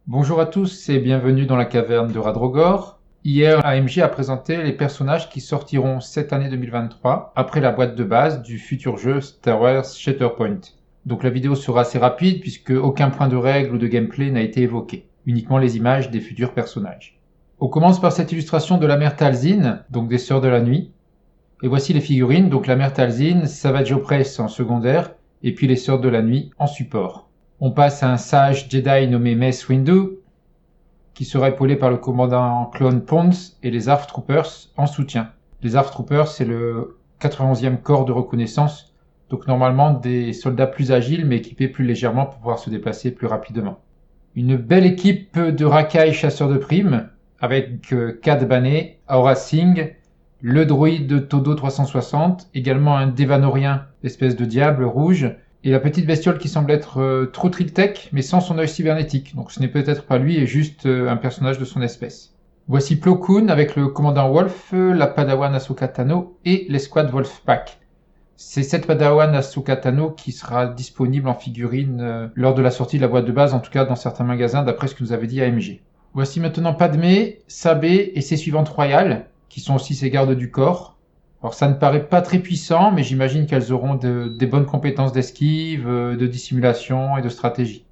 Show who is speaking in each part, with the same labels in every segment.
Speaker 1: Bonjour à tous et bienvenue dans la caverne de Radrogor. Hier, AMG a présenté les personnages qui sortiront cette année 2023 après la boîte de base du futur jeu Star Wars Shatterpoint. Donc la vidéo sera assez rapide puisque aucun point de règle ou de gameplay n'a été évoqué, uniquement les images des futurs personnages. On commence par cette illustration de la mère Talzin, donc des Sœurs de la Nuit. Et voici les figurines, donc la mère Talzin, Savage Opress en secondaire, et puis les Sœurs de la Nuit en support. On passe à un sage Jedi nommé Mace Windu, qui sera épaulé par le commandant Clone Pons et les ARF Troopers en soutien. Les ARF Troopers, c'est le 91e corps de reconnaissance, donc normalement des soldats plus agiles mais équipés plus légèrement pour pouvoir se déplacer plus rapidement. Une belle équipe de racailles chasseurs de primes, avec Cad Bane, Aura Singh, le droïde Todo 360, également un Devanorien, espèce de diable rouge, et la petite bestiole qui semble être trop Triltech, mais sans son œil cybernétique. Donc ce n'est peut-être pas lui, et juste un personnage de son espèce. Voici Plo Koon avec le commandant Wolf, la Padawan Ahsoka Tano et l'escouade Wolfpack. C'est cette Padawan Ahsoka Tano qui sera disponible en figurine lors de la sortie de la boîte de base, en tout cas dans certains magasins, d'après ce que nous avait dit AMG. Voici maintenant Padmé, Sabé et ses suivantes royales, qui sont aussi ses gardes du corps. Alors ça ne paraît pas très puissant, mais j'imagine qu'elles auront des bonnes compétences d'esquive, de dissimulation et de stratégie.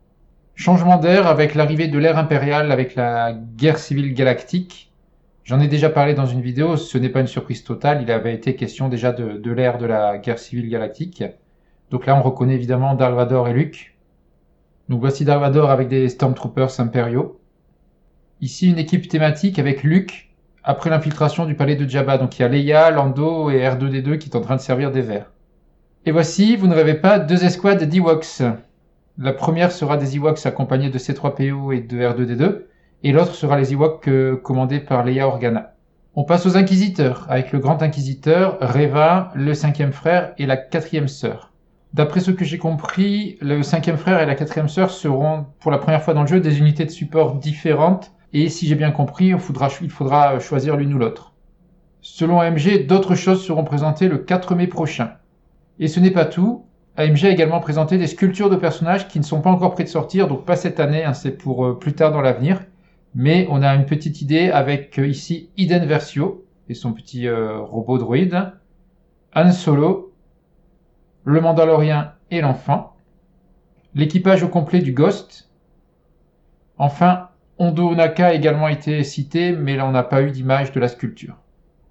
Speaker 1: Changement d'air avec l'arrivée de l'ère impériale avec la guerre civile galactique. J'en ai déjà parlé dans une vidéo, ce n'est pas une surprise totale, il avait été question déjà de l'ère de la guerre civile galactique. Donc là on reconnaît évidemment Dark Vador et Luke. Donc voici Dark Vador avec des Stormtroopers impériaux. Ici une équipe thématique avec Luke, après l'infiltration du palais de Jabba. Donc il y a Leia, Lando et R2-D2 qui sont en train de servir des verres. Et voici, vous ne rêvez pas, deux escouades d'Ewoks. La première sera des Ewoks accompagnés de C3PO et de R2-D2, et l'autre sera les Ewoks commandés par Leia Organa. On passe aux Inquisiteurs, avec le Grand Inquisiteur, Reva, le cinquième frère et la quatrième sœur. D'après ce que j'ai compris, le cinquième frère et la quatrième sœur seront pour la première fois dans le jeu des unités de support différentes, et si j'ai bien compris, il faudra choisir l'une ou l'autre. Selon AMG, d'autres choses seront présentées le 4 mai prochain. Et ce n'est pas tout, AMG a également présenté des sculptures de personnages qui ne sont pas encore prêts de sortir, donc pas cette année, c'est pour plus tard dans l'avenir. Mais on a une petite idée avec ici Iden Versio et son petit robot droïde, Han Solo, le Mandalorien et l'enfant, l'équipage au complet du Ghost, enfin Hondo Naka a également été cité, mais là on n'a pas eu d'image de la sculpture.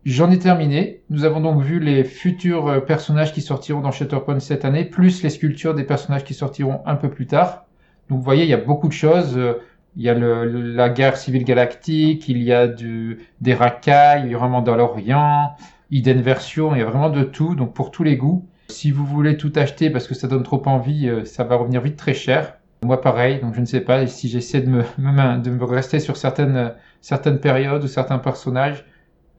Speaker 1: J'en ai terminé. Nous avons donc vu les futurs personnages qui sortiront dans Shatterpoint cette année, plus les sculptures des personnages qui sortiront un peu plus tard. Donc vous voyez, il y a beaucoup de choses. Il y a la guerre civile galactique, il y a des racailles, il y a vraiment dans l'Orient, Iden Version, il y a vraiment de tout, donc pour tous les goûts. Si vous voulez tout acheter parce que ça donne trop envie, ça va revenir vite très cher. Moi pareil, donc je ne sais pas, si j'essaie de me rester sur certaines périodes ou certains personnages,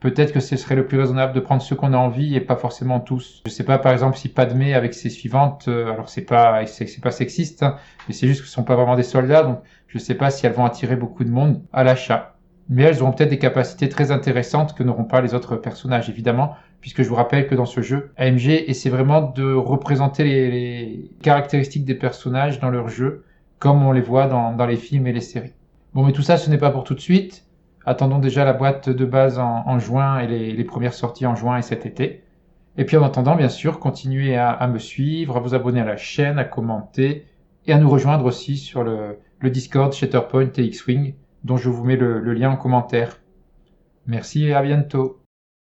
Speaker 1: peut-être que ce serait le plus raisonnable de prendre ceux qu'on a envie et pas forcément tous. Je sais pas, par exemple, si Padmé avec ses suivantes, alors c'est pas sexiste, mais c'est juste que ce sont pas vraiment des soldats, donc je sais pas si elles vont attirer beaucoup de monde à l'achat. Mais elles auront peut-être des capacités très intéressantes que n'auront pas les autres personnages, évidemment, puisque je vous rappelle que dans ce jeu, AMG essaie vraiment de représenter les caractéristiques des personnages dans leur jeu, comme on les voit dans les films et les séries. Bon, mais tout ça, ce n'est pas pour tout de suite. Attendons déjà la boîte de base en juin et les premières sorties en juin et cet été. Et puis en attendant, bien sûr, continuez à me suivre, à vous abonner à la chaîne, à commenter et à nous rejoindre aussi sur le Discord Shatterpoint et X-Wing, dont je vous mets le lien en commentaire. Merci et à bientôt.